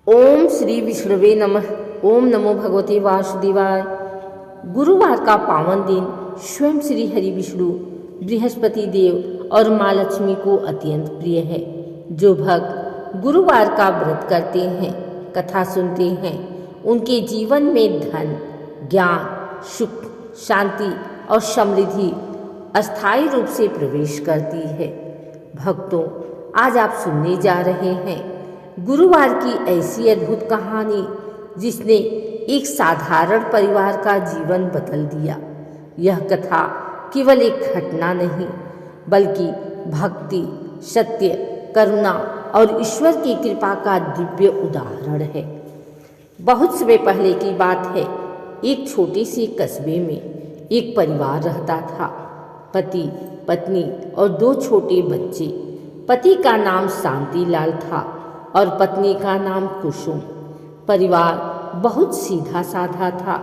ओम श्री विष्णुवे नमः। ओम नमो भगवते वासुदेवाय। गुरुवार का पावन दिन स्वयं श्री हरि विष्णु बृहस्पति देव और माँ लक्ष्मी को अत्यंत प्रिय है। जो भक्त गुरुवार का व्रत करते हैं, कथा सुनते हैं, उनके जीवन में धन, ज्ञान, सुख, शांति और समृद्धि अस्थायी रूप से प्रवेश करती है। भक्तों, आज आप सुनने जा रहे हैं गुरुवार की ऐसी अद्भुत कहानी जिसने एक साधारण परिवार का जीवन बदल दिया। यह कथा केवल एक घटना नहीं, बल्कि भक्ति, सत्य, करुणा और ईश्वर की कृपा का दिव्य उदाहरण है। बहुत समय पहले की बात है। एक छोटे से कस्बे में एक परिवार रहता था। पति, पत्नी और दो छोटे बच्चे। पति का नाम शांतिलाल था और पत्नी का नाम कुसुम। परिवार बहुत सीधा साधा था,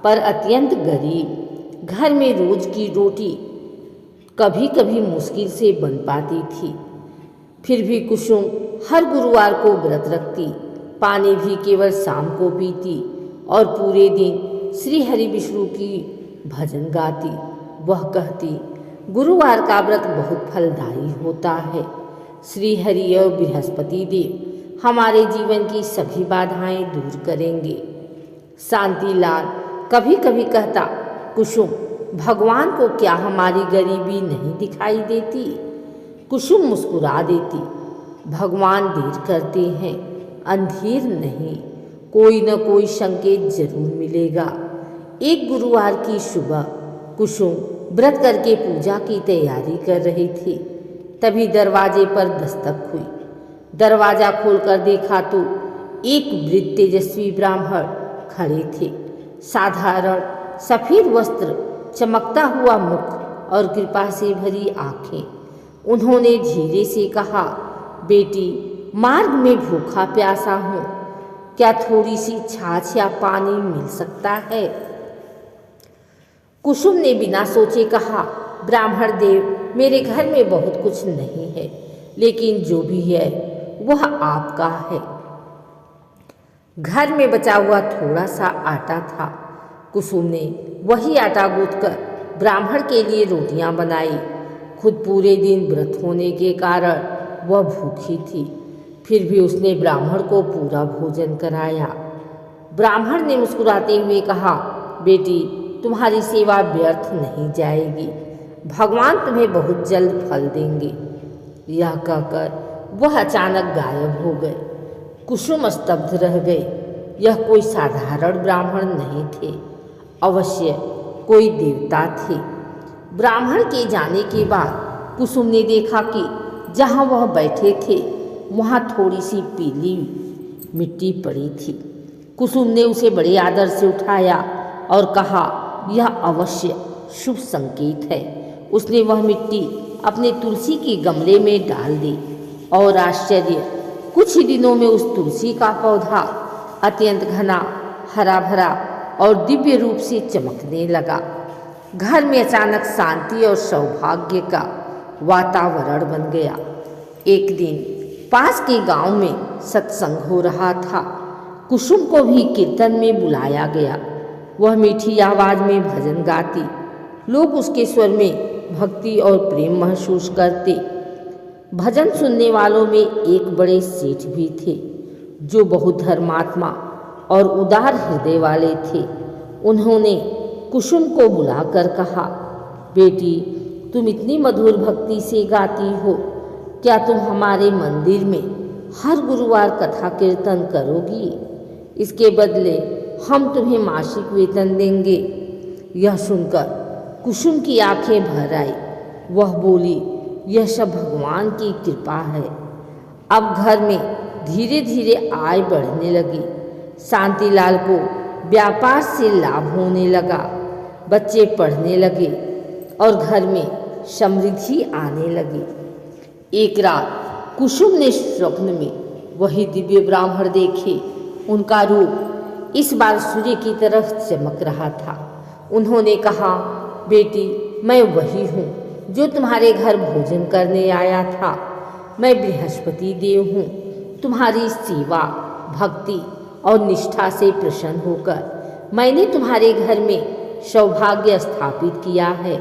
पर अत्यंत गरीब। घर में रोज की रोटी कभी कभी मुश्किल से बन पाती थी। फिर भी कुसुम हर गुरुवार को व्रत रखती, पानी भी केवल शाम को पीती और पूरे दिन श्री हरि विष्णु की भजन गाती। वह कहती, गुरुवार का व्रत बहुत फलदायी होता है। श्री हरि और बृहस्पति देव हमारे जीवन की सभी बाधाएं दूर करेंगे। शांतिलाल कभी कभी कहता, कुसुम, भगवान को क्या हमारी गरीबी नहीं दिखाई देती? कुसुम मुस्कुरा देती, भगवान देर करते हैं, अंधेर नहीं, कोई न कोई संकेत जरूर मिलेगा। एक गुरुवार की सुबह कुसुम व्रत करके पूजा की तैयारी कर रही थी। तभी दरवाजे पर दस्तक हुई। दरवाजा खोलकर देखा तो एक वृद्ध तेजस्वी ब्राह्मण खड़े थे। साधारण सफेद वस्त्र, चमकता हुआ मुख और कृपा से भरी आंखें। उन्होंने धीरे से कहा, बेटी, मार्ग में भूखा प्यासा हूँ, क्या थोड़ी सी छाछ या पानी मिल सकता है? कुसुम ने बिना सोचे कहा, ब्राह्मण देव, मेरे घर में बहुत कुछ नहीं है, लेकिन जो भी है वह आपका है। घर में बचा हुआ थोड़ा सा आटा था। कुसुम ने वही आटा गूंथकर ब्राह्मण के लिए रोटियां बनाई। खुद पूरे दिन व्रत होने के कारण वह भूखी थी, फिर भी उसने ब्राह्मण को पूरा भोजन कराया। ब्राह्मण ने मुस्कुराते हुए कहा, बेटी, तुम्हारी सेवा व्यर्थ नहीं जाएगी, भगवान तुम्हें बहुत जल्द फल देंगे। यह कहकर वह अचानक गायब हो गए। कुसुम स्तब्ध रह गई। यह कोई साधारण ब्राह्मण नहीं थे, अवश्य कोई देवता थे। ब्राह्मण के जाने के बाद कुसुम ने देखा कि जहाँ वह बैठे थे वहाँ थोड़ी सी पीली मिट्टी पड़ी थी। कुसुम ने उसे बड़े आदर से उठाया और कहा, यह अवश्य शुभ संकेत है। उसने वह मिट्टी अपने तुलसी के गमले में डाल दी और आश्चर्य, कुछ ही दिनों में उस तुलसी का पौधा अत्यंत घना, हरा भरा और दिव्य रूप से चमकने लगा। घर में अचानक शांति और सौभाग्य का वातावरण बन गया। एक दिन पास के गांव में सत्संग हो रहा था। कुसुम को भी कीर्तन में बुलाया गया। वह मीठी आवाज में भजन गाती। लोग उसके स्वर में भक्ति और प्रेम महसूस करते। भजन सुनने वालों में एक बड़े सेठ भी थे, जो बहुत धर्मात्मा और उदार हृदय वाले थे। उन्होंने कुसुम को बुलाकर कहा, बेटी, तुम इतनी मधुर भक्ति से गाती हो, क्या तुम हमारे मंदिर में हर गुरुवार कथा कीर्तन करोगी? इसके बदले हम तुम्हें मासिक वेतन देंगे। यह सुनकर कुसुम की आंखें भर आई। वह बोली, यह सब भगवान की कृपा है। अब घर में धीरे धीरे आय बढ़ने लगी। शांतिलाल को व्यापार से लाभ होने लगा। बच्चे पढ़ने लगे और घर में समृद्धि आने लगी। एक रात कुसुम ने स्वप्न में वही दिव्य ब्राह्मण देखे। उनका रूप इस बार सूर्य की तरह चमक रहा था। उन्होंने कहा, बेटी, मैं वही हूँ जो तुम्हारे घर भोजन करने आया था। मैं बृहस्पति देव हूँ, तुम्हारी सेवा, भक्ति और निष्ठा से प्रसन्न होकर मैंने तुम्हारे घर में सौभाग्य स्थापित किया है।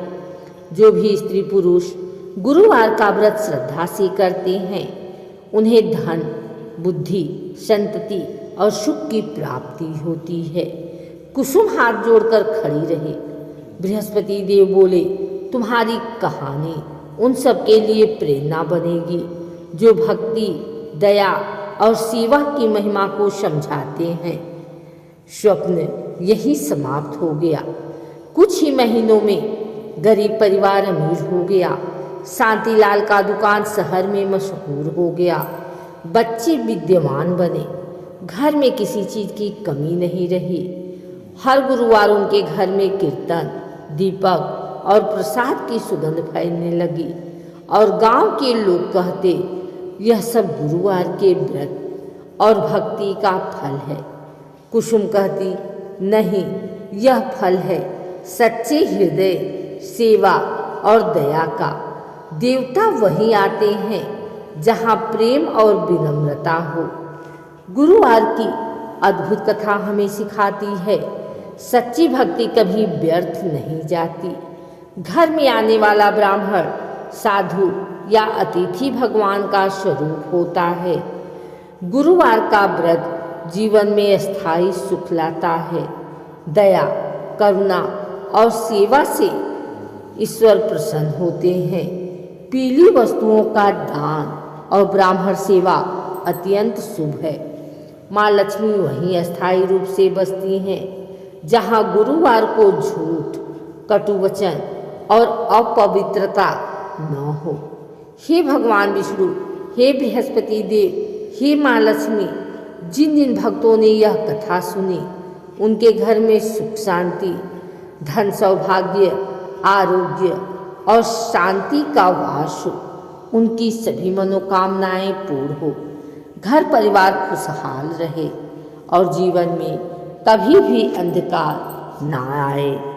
जो भी स्त्री पुरुष गुरुवार का व्रत श्रद्धा से करते हैं उन्हें धन, बुद्धि, संतति और सुख की प्राप्ति होती है। कुसुम हाथ जोड़कर खड़ी रहे। बृहस्पति देव बोले, तुम्हारी कहानी उन सब के लिए प्रेरणा बनेगी जो भक्ति, दया और सेवा की महिमा को समझाते हैं। स्वप्न यही समाप्त हो गया। कुछ ही महीनों में गरीब परिवार अमीर हो गया। शांतिलाल का दुकान शहर में मशहूर हो गया। बच्चे विद्वान बने। घर में किसी चीज की कमी नहीं रही। हर गुरुवार उनके घर में कीर्तन, दीपक और प्रसाद की सुगंध फैलने लगी और गांव के लोग कहते, यह सब गुरुवार के व्रत और भक्ति का फल है। कुसुम कहती, नहीं, यह फल है सच्चे हृदय, सेवा और दया का। देवता वहीं आते हैं जहाँ प्रेम और विनम्रता हो। गुरुवार की अद्भुत कथा हमें सिखाती है, सच्ची भक्ति कभी व्यर्थ नहीं जाती। घर में आने वाला ब्राह्मण, साधु या अतिथि भगवान का स्वरूप होता है। गुरुवार का व्रत जीवन में स्थायी सुख लाता है। दया, करुणा और सेवा से ईश्वर प्रसन्न होते हैं। पीली वस्तुओं का दान और ब्राह्मण सेवा अत्यंत शुभ है। माँ लक्ष्मी वहीं अस्थायी रूप से बसती हैं जहाँ गुरुवार को झूठ, कटु वचन और अपवित्रता न हो। हे भगवान विष्णु, हे बृहस्पति देव, हे माँ लक्ष्मी, जिन जिन भक्तों ने यह कथा सुनी उनके घर में सुख, शांति, धन, सौभाग्य, आरोग्य और शांति का वास हो। उनकी सभी मनोकामनाएं पूर्ण हो। घर परिवार खुशहाल रहे और जीवन में कभी भी अंधकार ना आए।